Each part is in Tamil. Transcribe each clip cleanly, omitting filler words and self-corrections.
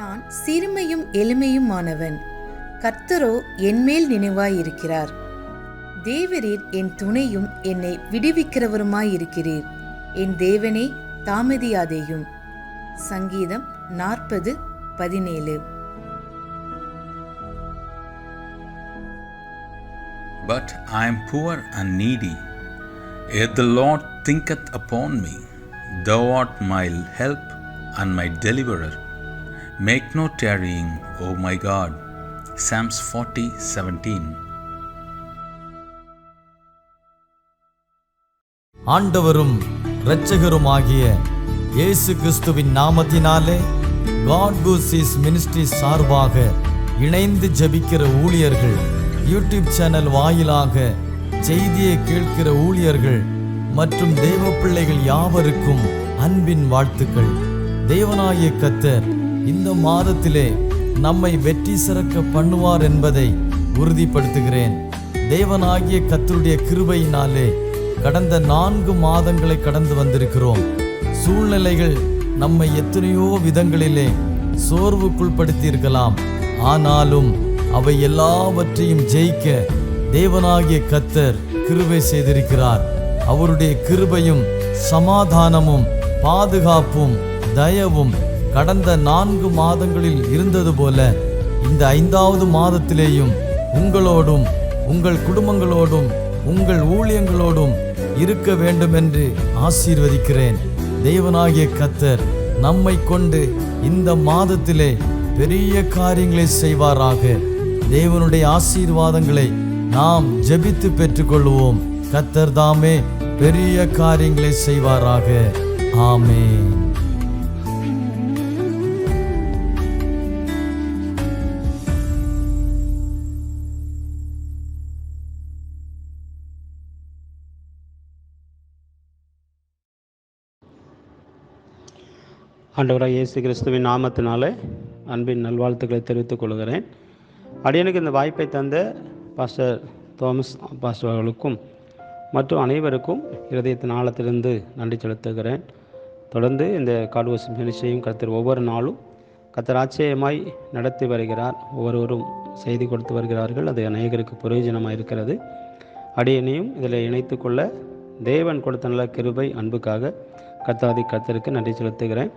நான் சிறுமையும் எளிமையுமானவன், கர்த்தரோ என்மேல் நினைவாயிருக்கிறார். தேவரீர் என் துணையும் என்னை விடுவிக்கிறவருமாயிருக்கிறீர். என் தேவனே, தாமதியாதேயும். சங்கீதம் 40:17. But I am poor and needy, yet the Lord thinketh upon me. Thou art my help and my deliverer. Make no tarrying, O my God. Psalms 40:17. ஆண்டவரும் இரட்சகருமாகிய இயேசு கிறிஸ்துவின் நாமத்தினாலே God Gooses மினிஸ்ட்ரி சார்பாக இணைந்து ஜெபிக்கிற ஊழியர்கள், யூடியூப் சேனல் வாயிலாக செய்தியை கேட்கிற ஊழியர்கள் மற்றும் தேவ பிள்ளைகள் யாவருக்கும் அன்பின் வாழ்த்துக்கள். தேவனாகிய கர்த்தர் இந்த மாதத்திலே நம்மை வெற்றி சிறக்க பண்ணுவார் என்பதை உறுதிப்படுத்துகிறேன். தேவனாகிய கர்த்தருடைய கிருபையினாலே கடந்த 4 மாதங்களை கடந்து வந்திருக்கிறோம். சூழ்நிலைகள் நம்மை எத்தனையோ விதங்களிலே சோர்வுக்குள் படுத்தியிருக்கலாம். ஆனாலும் அவை எல்லாவற்றையும் ஜெயிக்க தேவனாகிய கர்த்தர் கிருபை செய்திருக்கிறார். அவருடைய கிருபையும் சமாதானமும் பாதுகாப்பும் தயவும் கடந்த 4 மாதங்களில் இருந்தது போல இந்த 5வது மாதத்திலேயும் உங்களோடும் உங்கள் குடும்பங்களோடும் உங்கள் ஊழியங்களோடும் இருக்க வேண்டும் என்று ஆசீர்வதிக்கிறேன். தேவனாகிய கர்த்தர் நம்மை கொண்டு இந்த மாதத்திலே பெரிய காரியங்களை செய்வாராக. தேவனுடைய ஆசீர்வாதங்களை நாம் ஜெபித்து பெற்றுக்கொள்வோம். கர்த்தர் தாமே பெரிய காரியங்களை செய்வாராக. ஆமென். ஆண்டவராக இயேசு கிறிஸ்துவின் நாமத்தினாலே அன்பின் நல்வாழ்த்துக்களை தெரிவித்துக் கொள்கிறேன். அடியனுக்கு இந்த வாய்ப்பை தந்த பாஸ்டர் தோமஸ் பாஸ்டர் அவர்களுக்கும் மற்றும் அனைவருக்கும் இருதயத்தின் ஆழத்திலிருந்து நன்றி செலுத்துகிறேன். தொடர்ந்து இந்த காட்வோஸ் மினிஸ்ட்ரியையும் கர்த்தர் ஒவ்வொரு நாளும் கர்த்தர் ஆச்சரியமாய் நடத்தி வருகிறார். ஒவ்வொருவரும் செய்தி கொடுத்து வருகிறார்கள். அது அநேகருக்கு பிரயோஜனமாக இருக்கிறது. அடியனையும் இதில் இணைத்து கொள்ள தேவன் கொடுத்த நல்ல கிருபை அன்புக்காக கர்த்தருக்கு நன்றி செலுத்துகிறேன்.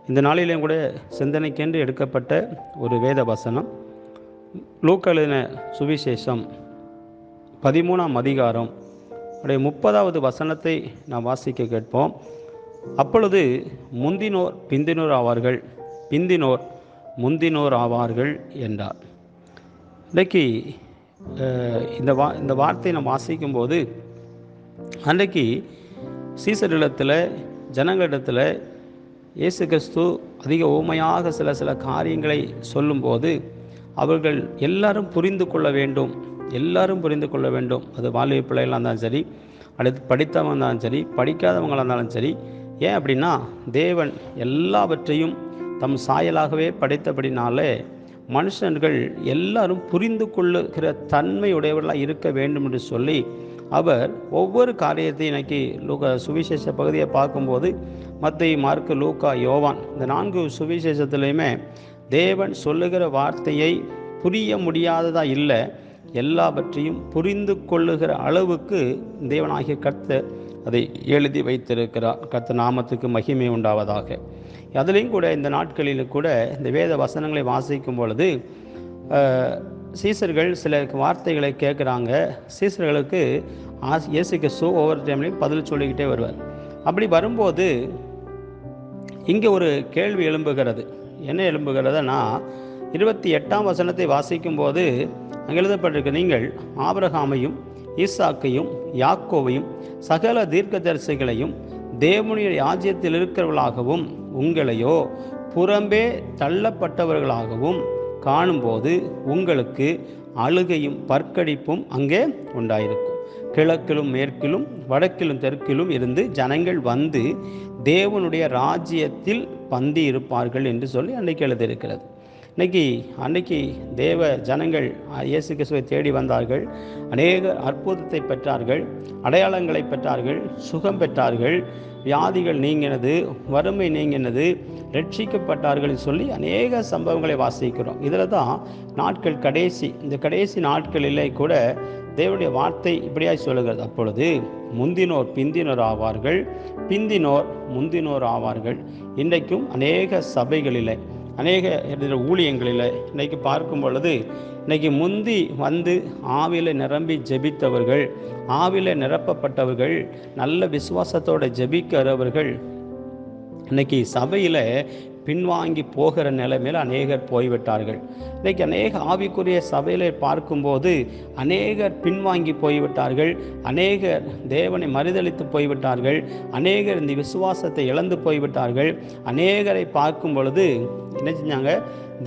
இந்த நாளிலேயும் கூட சிந்தனைக்கென்று எடுக்கப்பட்ட ஒரு வேத வசனம், லூக்கா எழுதின சுவிசேஷம் 13ஆம் அதிகாரம் 30வது வசனத்தை நாம் வாசிக்க கேட்போம். அப்பொழுது முந்தினோர் பிந்தினோர் ஆவார்கள், பிந்தினோர் முந்தினோர் ஆவார்கள் என்றார். இன்றைக்கு இந்த வார்த்தையை நாம் வாசிக்கும்போது, அன்றைக்கு சீசரிடத்தில் ஜனங்களிடத்தில் இயேசு கிறிஸ்து அதிக ஊமையாக சில காரியங்களை சொல்லும்போது அவர்கள் எல்லாரும் புரிந்து கொள்ள வேண்டும். அது வாலிப பிள்ளைகளாக இருந்தாலும் சரி, அடுத்து படித்தவங்க இருந்தாலும் சரி, படிக்காதவங்களாக இருந்தாலும் சரி. ஏன் அப்படின்னா, தேவன் எல்லாவற்றையும் தம் சாயலாகவே படைத்தபடினாலே மனுஷர்கள் எல்லாரும் புரிந்து கொள்ளுகிற தன்மை உடையவர்களாக இருக்க வேண்டும் என்று சொல்லி அவர் ஒவ்வொரு காரியத்தையும் இன்னைக்கு சுவிசேஷ பகுதியை பார்க்கும்போது மத்தேயு, மார்க்கு, லூக்கா, யோவான் இந்த 4 சுவிசேஷத்துலையுமே தேவன் சொல்லுகிற வார்த்தையை புரிய முடியாததா இல்லை, எல்லாவற்றையும் புரிந்து கொள்ளுகிற அளவுக்கு தேவனாகிய கர்த்தர் அதை எழுதி வைத்திருக்கிறார். கர்த்தர் நாமத்துக்கு மகிமை உண்டாவதாக. அதுலேயும் கூட இந்த நாட்களில் கூட இந்த வேத வசனங்களை வாசிக்கும் பொழுது சீசர்கள் சில வார்த்தைகளை கேட்குறாங்க. சீசர்களுக்கு இயேசு கிறிஸ்து ஒவ்வொரு டைம்லையும் பதில் சொல்லிக்கிட்டே வருவார். அப்படி வரும்போது இங்கே ஒரு கேள்வி எழும்புகிறது. என்ன எழும்புகிறதுனா, 28ஆம் வசனத்தை வாசிக்கும்போது அங்கே எழுதப்பட்டிருக்கு, நீங்கள் ஆபிரகாமையும் ஈசாக்கையும் யாக்கோவையும் சகல தீர்க்கதரிசிகளையும் தேவனுடைய ராஜ்யத்தில் இருக்கிறவர்களாகவும் உங்களையோ புறம்பே தள்ளப்பட்டவர்களாகவும் காணும்போது உங்களுக்கு அழுகையும் பற்கடிப்பும் அங்கே உண்டாயிருக்கும். கிழக்கிலும் மேற்கிலும் வடக்கிலும் தெற்கிலும் இருந்து ஜனங்கள் வந்து தேவனுடைய ராஜ்யத்தில் பந்தி இருப்பார்கள் என்று சொல்லி அன்றைக்கு எழுதியிருக்கிறது. அன்னைக்கு தேவ ஜனங்கள் இயேசு கிறிஸ்துவை தேடி வந்தார்கள். அநேக அற்புதத்தை பெற்றார்கள், அடையாளங்களை பெற்றார்கள், சுகம் பெற்றார்கள், வியாதிகள் நீங்கினது, வறுமை நீங்கினது, ரட்சிக்கப்பட்டார்கள் சொல்லி அநேக சம்பவங்களை வாசிக்கிறோம். இதில் தான் நாட்கள் கடைசி, இந்த கடைசி நாட்களிலே கூட தேவனுடைய வார்த்தை இப்படியாய் சொல்லுகிறது, அப்பொழுது முந்தினோர் பிந்தினோர் ஆவார்கள், பிந்தினோர் முந்தினோர் ஆவார்கள். இன்றைக்கும் அநேக சபைகளில், அநேக ஊழியங்களில் இன்றைக்கு பார்க்கும் பொழுது, இன்றைக்கி முந்தி வந்து ஆவியில் நிரம்பி ஜெபித்தவர்கள், ஆவியில் நிரப்பப்பட்டவர்கள், நல்ல விசுவாசத்தோடு ஜெபிக்கிறவர்கள் இன்றைக்கி சபையில் பின்வாங்கி போகிற நிலைமையில் அநேகர் போய்விட்டார்கள். இன்றைக்கி அநேக ஆவிக்குரிய சபையில் பார்க்கும்போது அநேகர் பின்வாங்கி போய்விட்டார்கள், அநேகர் தேவனை மறுதலித்து போய்விட்டார்கள், அநேகர் இந்த விசுவாசத்தை இழந்து போய்விட்டார்கள். அநேகரை பார்க்கும் பொழுது என்ன செஞ்சாங்க,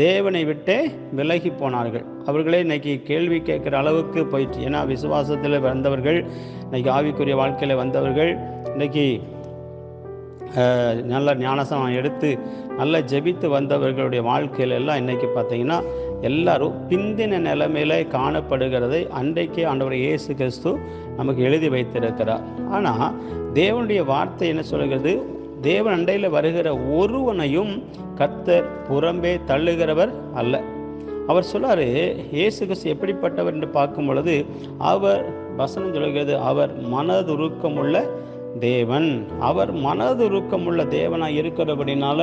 தேவனை விட்டே விலகி போனார்கள். அவர்களே இன்றைக்கி கேள்வி கேட்குற அளவுக்கு போயிட்டு, ஏன்னா விசுவாசத்தில் வந்தவர்கள், இன்றைக்கி ஆவிக்குரிய வாழ்க்கையில் வந்தவர்கள், இன்றைக்கி நல்ல ஞானசனம் எடுத்து நல்ல ஜெபித்து வந்தவர்களுடைய வாழ்க்கையில் எல்லாம் இன்றைக்கி பார்த்திங்கன்னா எல்லாரும் பிந்தின நிலைமையில் காணப்படுகிறதை அன்றைக்கே ஆண்டவர் இயேசு கிறிஸ்து நமக்கு எழுதி வைத்திருக்கிறார். ஆனால் தேவனுடைய வார்த்தை என்ன சொல்கிறது, தேவன் அண்டையில் வருகிற ஒருவனையும் கர்த்தர் புறம்பே தள்ளுகிறவர் அல்ல. அவர் சொல்லார், இயேசு கிறிஸ்து எப்படிப்பட்டவர் என்று பார்க்கும் பொழுது அவர் வசனம் சொல்கிறது, அவர் மனதுருக்கமுள்ள தேவன். அவர் மனதுருக்கமுள்ள தேவனாக இருக்கிறபடினால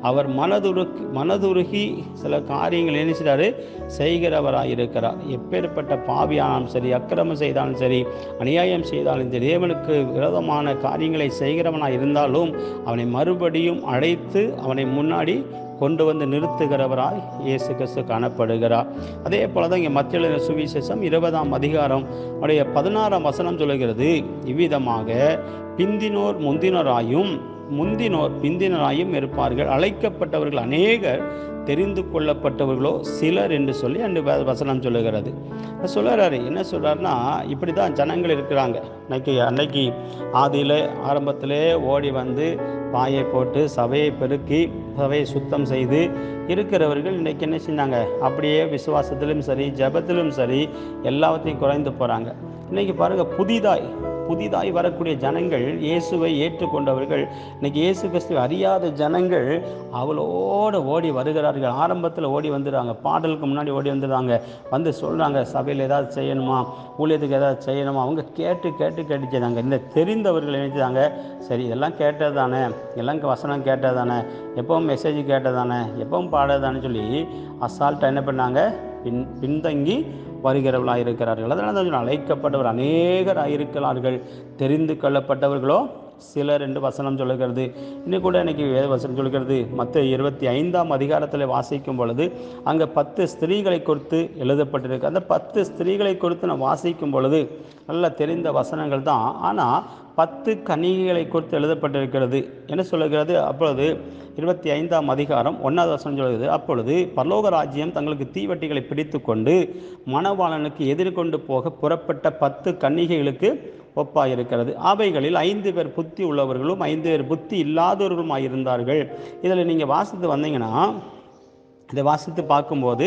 அவர் மனதுருகி சில காரியங்கள் என்ன செய்கிறாரு, செய்கிறவராக இருக்கிறார். எப்பேற்பட்ட பாவியானாலும் சரி, அக்கிரமம் செய்தாலும் சரி, அநியாயம் செய்தாலும் சரி, தேவனுக்கு விரோதமான காரியங்களை செய்கிறவனாக இருந்தாலும் அவனை மறுபடியும் அழைத்து அவனை முன்னாடி கொண்டு வந்து நிறுத்துகிறவராய் இயேசு கிறிஸ்து காணப்படுகிறார். அதே போல தான் இங்கே மத்திய எழுதின சுவிசேஷம் 20ஆம் அதிகாரம் 16ஆம் வசனம் சொல்லுகிறது, இவ்விதமாக பிந்தினோர் முந்தினராயும் முந்தினோர் பிந்தினராயும் இருப்பார்கள், அழைக்கப்பட்டவர்கள் அநேகர், தெரிந்து கொள்ளப்பட்டவர்களோ சிலர் என்று சொல்லி அந்த வசனம் சொல்லுகிறது. சொல்லுறாரு, என்ன சொல்கிறாருன்னா, இப்படி தான் ஜனங்கள் இருக்கிறாங்க. அன்னைக்கு ஆதியில் ஆரம்பத்திலே ஓடி வந்து பாயை போட்டு சபையை பெருக்கி சபையை சுத்தம் செய்து இருக்கிறவர்கள் இன்றைக்கி என்ன செஞ்சாங்க, அப்படியே விசுவாசத்திலும் சரி ஜெபத்திலும் சரி எல்லாத்தையும் குறைந்து போகிறாங்க. இன்றைக்கி பாருங்கள், புதிதாய் வரக்கூடிய ஜனங்கள், இயேசுவை ஏற்றுக்கொண்டவர்கள், இன்றைக்கி இயேசு கிறிஸ்துவை அறியாத ஜனங்கள் அவளோடு ஓடி வருகிறார்கள். ஆரம்பத்தில் ஓடி வந்துடுறாங்க, பாடலுக்கு முன்னாடி ஓடி வந்துடுறாங்க, வந்து சொல்கிறாங்க சபையில் ஏதாவது செய்யணுமா, ஊழியத்துக்கு ஏதாவது செய்யணுமா. அவங்க கேட்டு செய்தாங்க. இந்த தெரிந்தவர்கள் நினைச்சாங்க, சரி இதெல்லாம் கேட்டது தானே, எல்லாம் வசனம் கேட்டது தானே, எப்பவும் மெசேஜ் கேட்டது தானே, எப்பவும் பாடதானே சொல்லி அசால்ட்டாக என்ன பண்ணாங்க, பின்தங்கி வருகிறவர்களாக இருக்கிறார்கள். அதனால் தான் அழைக்கப்பட்டவர் அநேகராக இருக்கிறார்கள், தெரிந்து கொள்ளப்பட்டவர்களோ சிலர் என்று வசனம் சொல்லுகிறது. இன்னும் கூட இன்றைக்கி வேத வசனம் சொல்கிறது, மத்தேயு 25ஆம் அதிகாரத்தில் வாசிக்கும் பொழுது அங்கே 10 ஸ்திரீகளை குறித்து எழுதப்பட்டிருக்கு. அந்த 10 ஸ்திரீகளை குறித்து நான் வாசிக்கும் பொழுது நல்ல தெரிந்த வசனங்கள் தான், ஆனால் 10 கன்னிகைகளை குறித்து எழுதப்பட்டிருக்கிறது. என்ன சொல்லுகிறது, அப்பொழுது 25ஆம் அதிகாரம் 1வது வசனம் சொல்கிறது, அப்பொழுது பரலோக ராஜ்யம் தங்களுக்கு தீவட்டிகளை பிடித்து கொண்டு மணவாளனுக்கு எதிர்கொண்டு போக புறப்பட்ட 10 கன்னிகைகளுக்கு ஒப்பாயிருக்கிறது. அவைகளில் 5 பேர் புத்தி உள்ளவர்களும் 5 பேர் புத்தி இல்லாதவர்களுமாய் இருந்தார்கள். இதில் நீங்கள் வாசித்து வந்தீங்கன்னா, இதை வாசித்து பார்க்கும்போது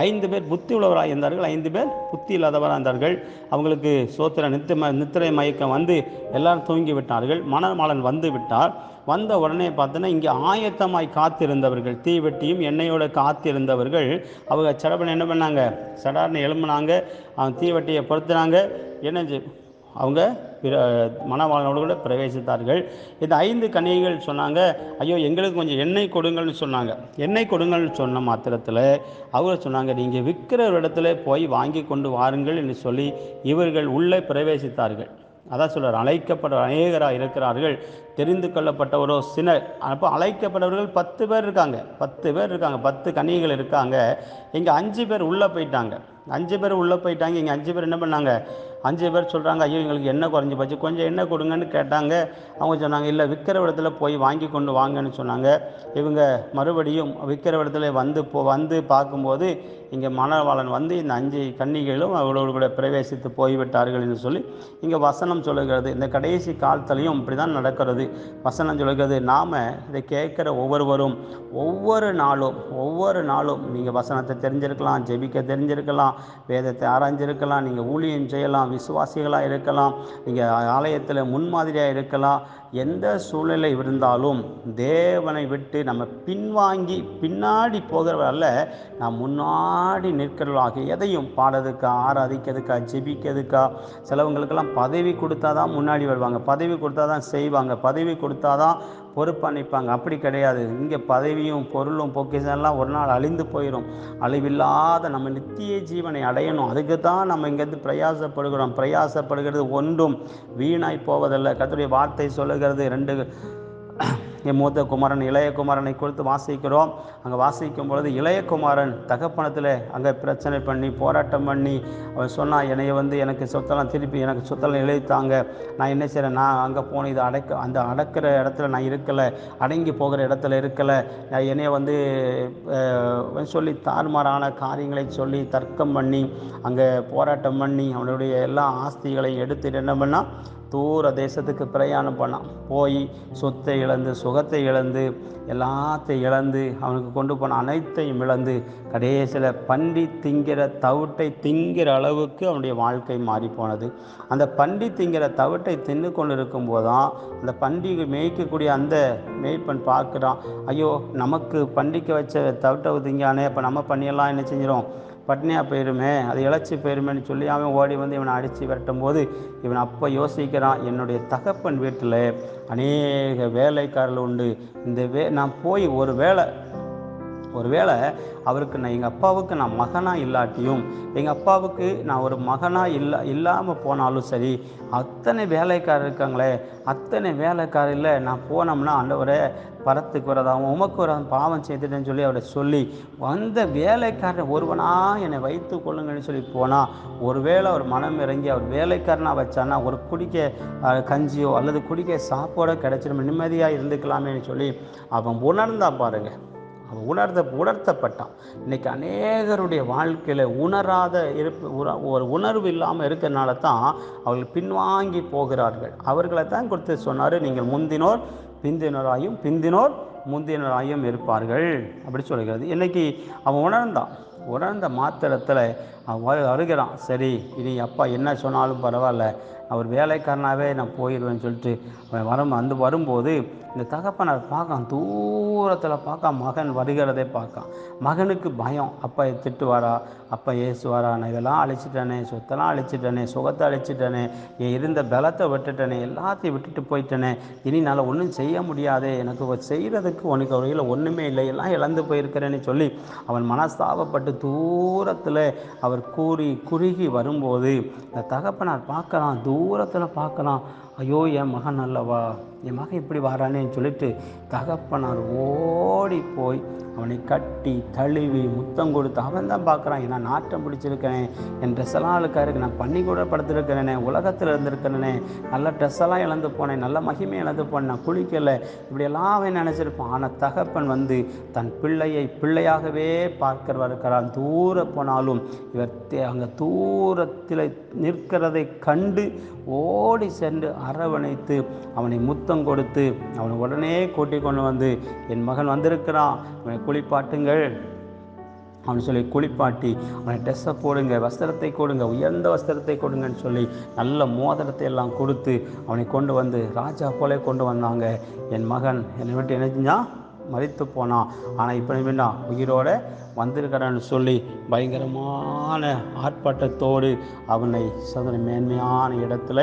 5 பேர் புத்தி உள்ளவராக இருந்தார்கள், 5 பேர் புத்தி இல்லாதவராக இருந்தார்கள். அவங்களுக்கு நித்திரை மயக்கம் வந்து எல்லாரும் தூங்கி விட்டார்கள். மணவாளன் வந்து விட்டார். வந்த உடனே பார்த்தோன்னா இங்கே ஆயத்தமாய் காத்திருந்தவர்கள், தீவெட்டியும் எண்ணெயோட காத்திருந்தவர்கள், அவங்க சடபன் என்ன பண்ணாங்க, சடார்னு எழும்பினாங்க, அவங்க தீவெட்டியை பொறுத்துனாங்க, என்ன அவங்க மணவாளனோடு கூட பிரவேசித்தார்கள். இந்த 5 கன்னிகைகள் சொன்னாங்க, ஐயோ எங்களுக்கு கொஞ்சம் எண்ணெய் கொடுங்கள்னு சொன்னாங்க. எண்ணெய் கொடுங்கள்னு சொன்ன மாத்திரத்தில் அவர் சொன்னாங்க, நீங்கள் விற்கிற இடத்துல போய் வாங்கி கொண்டு வாருங்கள் என்று சொல்லி இவர்கள் உள்ளே பிரவேசித்தார்கள். அதான் சொல்கிறார், அழைக்கப்பட்ட அநேகராக இருக்கிறார்கள், தெரிந்து கொள்ளப்பட்டவரோ சிலர். அப்போ அழைக்கப்பட்டவர்கள் 10 பேர் இருக்காங்க, 10 கன்னிகைகள் இருக்காங்க. இங்கே 5 பேர் உள்ளே போயிட்டாங்க. இங்கே 5 பேர் என்ன பண்ணாங்க, 5 பேர் சொல்கிறாங்க, ஐயோ எங்களுக்கு எண்ணெய் குறைஞ்சி போச்சு, கொஞ்சம் எண்ணெய் கொடுங்கன்னு கேட்டாங்க. அவங்க சொன்னாங்க, இல்லை விற்கிற இடத்துல போய் வாங்கி கொண்டு வாங்கன்னு சொன்னாங்க. இவங்க மறுபடியும் விற்கிற இடத்துல வந்து பார்க்கும்போது இங்கே மணவாளன் வந்து இந்த 5 கன்னிகைகளும் அவளோடு கூட பிரவேசித்து போய்விட்டார்கள் என்று சொல்லி இங்கே வசனம் சொல்லுகிறது. இந்த கடைசி காலத்திலையும் இப்படி தான் நடக்கிறது. வசனம் சொல்லுகிறது, நாம் இதை கேட்குற ஒவ்வொருவரும் ஒவ்வொரு நாளும் நீங்கள் வசனத்தை தெரிஞ்சிருக்கலாம், ஜெபிக்க தெரிஞ்சிருக்கலாம், வேதத்தை ஆராய்ஞ்சிருக்கலாம், நீங்கள் ஊழியம் செய்யலாம், விசுவாசிகளாக இருக்கலாம், நீங்கள் ஆலயத்தில் முன்மாதிரியாக இருக்கலாம், எந்த சூழ்நிலை இருந்தாலும் தேவனை விட்டு நம்ம பின்னாடி போகிறவரல்ல, நாம் முன்னாடி நிற்கிறவர்களாக, எதையும் பாடுறதுக்கா, ஆராதிக்கிறதுக்கா, ஜெபிக்கிறதுக்கா. சிலவங்களுக்கெல்லாம் பதவி கொடுத்தா தான் முன்னாடி வருவாங்க, பதவி கொடுத்தா தான் செய்வாங்க, பதவி கொடுத்தா தான் பொறுப்பாக நிற்பாங்க. அப்படி கிடையாது. இங்கே பதவியும் பொருளும் பொக்கிஷம்லாம் ஒரு நாள் அழிந்து போயிடும். அழிவில்லாத நம்ம நித்திய ஜீவனை அடையணும். அதுக்கு தான் நம்ம இங்கேருந்து பிரயாசப்படுகிறோம். பிரயாசப்படுகிறது ஒன்றும் வீணாய் போவதில்லை. கர்த்தருடைய வார்த்தை சொல்லுகிறது. 2 என் மூத்த குமாரன் இளைய குமாரனை குறித்து வாசிக்கிறோம். அங்கே வாசிக்கும் பொழுது இளைய குமாரன் தகப்பனத்தில் அங்கே பிரச்சனை பண்ணி போராட்டம் பண்ணி அவன் சொன்னான், எனக்கு சொத்தெல்லாம் திருப்பி எனக்கு சொத்தெல்லாம் இழைத்தாங்க, நான் என்ன செய்கிறேன், நான் அங்கே போன இது அடக்கிற இடத்துல நான் இருக்கலை, அடங்கி போகிற இடத்துல இருக்கலை, சொல்லி தாறுமாறான காரியங்களை சொல்லி தர்க்கம் பண்ணி அங்கே போராட்டம் பண்ணி அவனுடைய எல்லா ஆஸ்திகளையும் எடுத்துட்டு என்ன பண்ணால் தூர தேசத்துக்கு பிரயாணம் பண்ணான். போய் சொத்தை இழந்து சுகத்தை இழந்து எல்லாத்தையும் இழந்து அவனுக்கு கொண்டு போன அனைத்தையும் இழந்து கடைசியில் பன்றி திங்கிற தவிட்டை திங்கிற அளவுக்கு அவனுடைய வாழ்க்கை மாறி போனது. அந்த பன்றி திங்கிற தவிட்டை தின்னு கொண்டு இருக்கும்போது தான் அந்த பன்றிக்கு மேய்க்கக்கூடிய அந்த மேய்ப்பன் பார்க்குறான், ஐயோ நமக்கு பன்றிக்கு வச்ச தவிட்டை திங்கானே, அப்போ நம்ம பண்ணியெல்லாம் என்ன செஞ்சிடும், பட்னியாக போயிருமே, அது இழைச்சி போயிருமேன்னு சொல்லி அவன் ஓடி வந்து இவனை அடித்து விரட்டும் போது இவன் அப்போ யோசிக்கிறான், என்னுடைய தகப்பன் வீட்டில் அநேக வேலைக்காரர்கள் உண்டு, நான் போய் ஒருவேளை அவருக்கு எங்கள் அப்பாவுக்கு நான் மகனாக இல்லாட்டியும் எங்கள் அப்பாவுக்கு நான் ஒரு மகனாக இல்லாமல் போனாலும் சரி, அத்தனை வேலைக்காரர் இருக்காங்களே, அத்தனை வேலைக்காரில் நான் போனோம்னா ஆண்டவரே பரத்துக்கு வரதாகவும் உமக்கு வரதாகவும் பாவம் செய்துட்டேன்னு சொல்லி அவரை சொல்லி வந்த வேலைக்காரன் ஒருவனாக என்னை வைத்து கொள்ளுங்கன்னு சொல்லி போனால், ஒருவேளை அவர் மனம் இறங்கி அவர் வேலைக்காரனாக வச்சானா ஒரு குடிக்க கஞ்சியோ அல்லது குடிக்க சாப்பாடோ கிடைச்சிடும், நிம்மதியாக இருந்துக்கலாமேன்னு சொல்லி அவன் உணர்ந்தா பாருங்க. அவன் உணர்த்தப்பட்டான். இன்றைக்கி அநேகருடைய வாழ்க்கையில் ஒரு உணர்வு இல்லாமல் இருக்கிறதுனால தான் அவர்கள் பின்வாங்கி போகிறார்கள். அவர்களை தான் கொடுத்து சொன்னார், நீங்கள் முந்தினோர் பிந்தினோராயும் பிந்தினோர் முந்தினராயும் இருப்பார்கள் அப்படி சொல்கிறது. இன்றைக்கி அவன் உணர்ந்த மாத்திரத்தில் அவன் வருகிறான். சரி, இனி அப்பா என்ன சொன்னாலும் பரவாயில்ல, அவர் வேலைக்காரனாகவே நான் போயிடுவேன்னு சொல்லிட்டு அவன் வரும்போது இந்த தகப்பனார் பார்க்கான், தூரத்தில் பார்க்க மகன் வருகிறதே பார்க்கான். மகனுக்கு பயம், அப்பா திட்டுவாரா, அப்பா ஏசுவாரா, நான் இதெல்லாம் அழிச்சிட்டேனே, சொத்தெல்லாம் அழிச்சிட்டேனே, சுகத்தை அழிச்சிட்டேனே, என் இருந்த பலத்தை விட்டுட்டேனே, எல்லாத்தையும் விட்டுட்டு போயிட்டேனே, இனி என்னால் ஒன்றும் செய்ய முடியாதே, எனக்கு செய்கிறதுக்கு உனக்கு வகையில் ஒன்றுமே இல்லை, எல்லாம் இழந்து போயிருக்கிறேன்னு சொல்லி அவன் மனஸ்தாபப்பட்டு தூரத்தில் அவர் குறுகி வரும்போது இந்த தகப்பனார் பார்க்கலாம், தூரத்தில் பார்க்கலாம், ஐயோ என் மகன் அல்லவா, என் மகன் இப்படி வாரானேன்னு சொல்லிட்டு தகப்பனார் ஓடி போய் அவனை கட்டி தழுவி முத்தம் கொடுத்து அவன் தான் பார்க்குறான், நான் நாட்டம் பிடிச்சிருக்கேனே, என் ட்ரெஸ்ஸெல்லாம் அழுக்காருக்கு, நான் பண்ணி கூட படுத்துருக்கிறேனே, உலகத்தில் இருந்திருக்கிறேனே, நல்ல ட்ரெஸ்ஸெல்லாம் இழந்து போனேன், நல்ல மகிமை இழந்து போனேன், நான் குளிக்கலை, இப்படியெல்லாம் அவன் நினச்சிருப்பான். ஆனால் தகப்பன் வந்து தன் பிள்ளையை பிள்ளையாகவே பார்க்கிறவா இருக்கிறான். தூர போனாலும் இவர் அங்கே தூரத்தில் நிற்கிறதை கண்டு ஓடி சென்று அரவணைத்து அவனை முத்தம் கொடுத்து அவனை உடனே கூட்டிக் கொண்டு வந்து, என் மகன் வந்திருக்கிறான், அவனை குளிப்பாட்டுங்கள் அவனை சொல்லி குளிப்பாட்டி அவனை ட்ரெஸ்ஸை போடுங்க, வஸ்திரத்தை கொடுங்க, உயர்ந்த வஸ்திரத்தை கொடுங்கன்னு சொல்லி நல்ல மோதிரத்தை எல்லாம் கொடுத்து அவனை கொண்டு வந்து ராஜா போலே கொண்டு வந்தாங்க. என் மகன் என்னை விட்டு நினைஞ்சான், மறித்து போனான், ஆனால் இப்போ வேண்டாம் உயிரோடு வந்திருக்கிறான்னு சொல்லி பயங்கரமான ஆர்ப்பாட்டத்தோடு அவனை சதனை மேன்மையான இடத்துல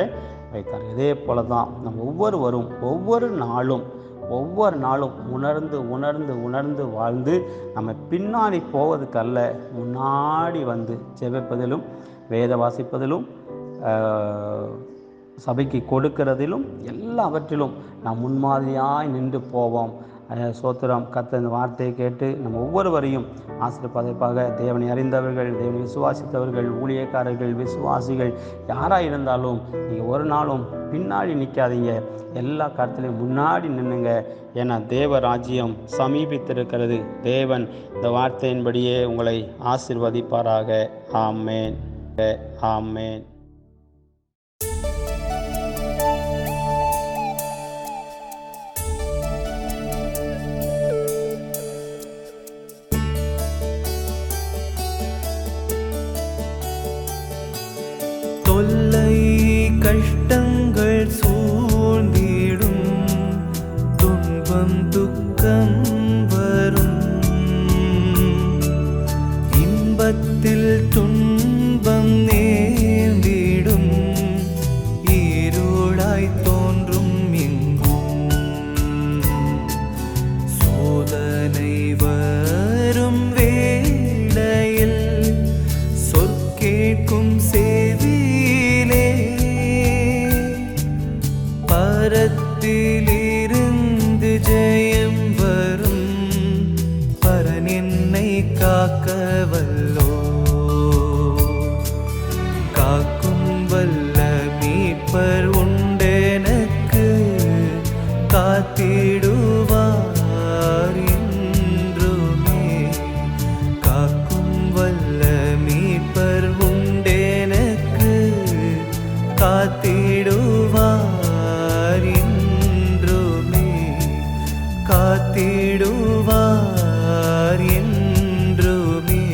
வைத்தார். இதே போல தான் நம்ம ஒவ்வொருவரும் ஒவ்வொரு நாளும் உணர்ந்து வாழ்ந்து நம்ம பின்னாடி போவதுக்கல்ல, முன்னாடி வந்து ஜெபிப்பதிலும் வேத வாசிப்பதிலும் சபைக்கு கொடுக்கிறதிலும் எல்லாவற்றிலும் நாம் முன்மாதிரியாய் நின்று போவோம். சோத்திரம். கர்த்தர் இந்த வார்த்தையை கேட்டு நம்ம ஒவ்வொருவரையும் ஆசீர்வதிப்பாக. தேவனை அறிந்தவர்கள், தேவனை விசுவாசித்தவர்கள், ஊழியக்காரர்கள், விசுவாசிகள் யாராக இருந்தாலும் நீங்கள் ஒரு நாளும் பின்னாடி நிற்காதீங்க, எல்லா காலத்திலையும் முன்னாடி நின்னுங்க. ஏன்னா தேவ ராஜ்யம் சமீபித்திருக்கிறது. தேவன் இந்த வார்த்தையின்படியே உங்களை ஆசீர்வதிப்பாராக. ஆமேன், ஆமேன். தொல்லை கஷ்டங்கள் சூழ்ந்திடும் கோபம் துக்கம் வரும், இன்பத்தில் துன்பம் நேர்ந்திடும், இருளாய் தோன்றும் எங்கும் சோதனை வரும் வேளையில் சொற்கேட்கும் செவியிலே பரத்திலிருந்து ஜெயம் வரும், பரன் என்னை காக்க வல்லோ, காக்கும் வல்ல மீட்பர் உண்டெனக்கு, காத்திடுவார் என்றுமே. காக்கும் வல்ல மீட்பர் உண்டெனக்கு, காத்திடுவார் என்றுமே, காத்திடுவார் என்றுமே.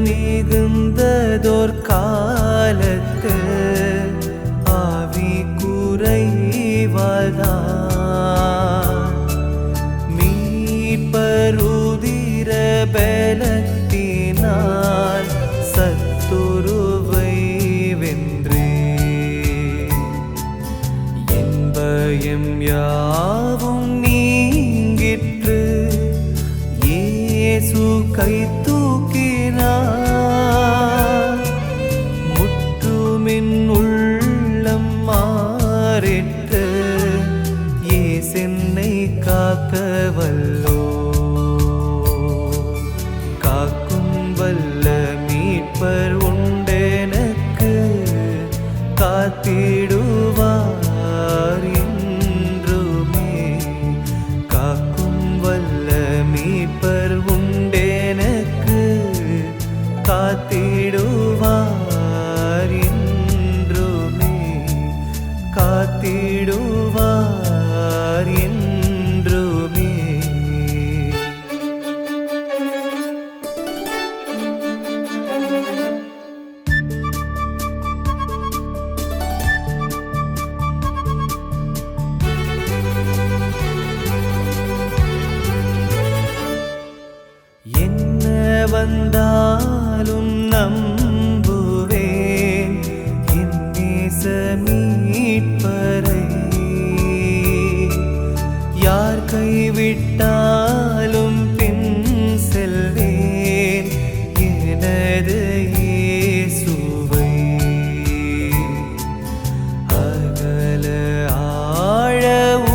மிகுந்ததோர் காலத்து ஆவி குறைவாதான், மீட்பருதிர பலத்தினால் சத்துருவை வென்றே, என் பயம் யாவும் நீங்கிற்று, இயேசு கை தூக்கினார், முற்றுமின் உள்ளம் மாறிற்று, இயேசென்னை காக்க வல்லோ, காக்கும் வல்ல மீட்பர் உண்டெனக்கு, காத்திடுவார் என்றுமே. காக்கும் வல்ல மீட்பர் உண்டெனக்கு, காத்திடுவார் என்றுமே, காத்திடுவார் என்றுமே. என்ன வந்தாலும் நம்புவேன் என் நேச மீட்பரை, யார் கைவிட்டாலும் பின் செல்வேன் எனது இயேசுவை. அகல ஆழ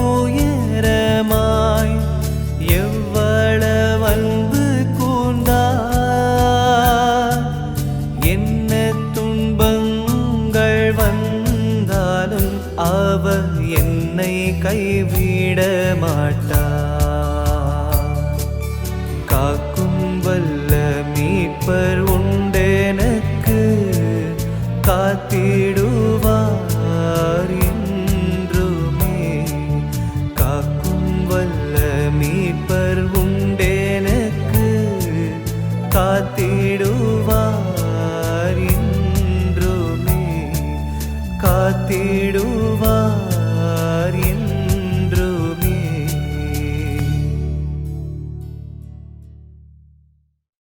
உயரமாய் எவ்வளவு அன்பு கூர்ந்தார், என்ன துன்பங்கள் வந்தாலும் அவர் என்னை கைவிட மாட்டார். காக்கும் வல்ல மீட்பர் உண்டெனக்கு, காத்திடுவார் என்றுமே. காக்கும் வல்ல மீட்பர் உண்டெனக்கு, காத்தி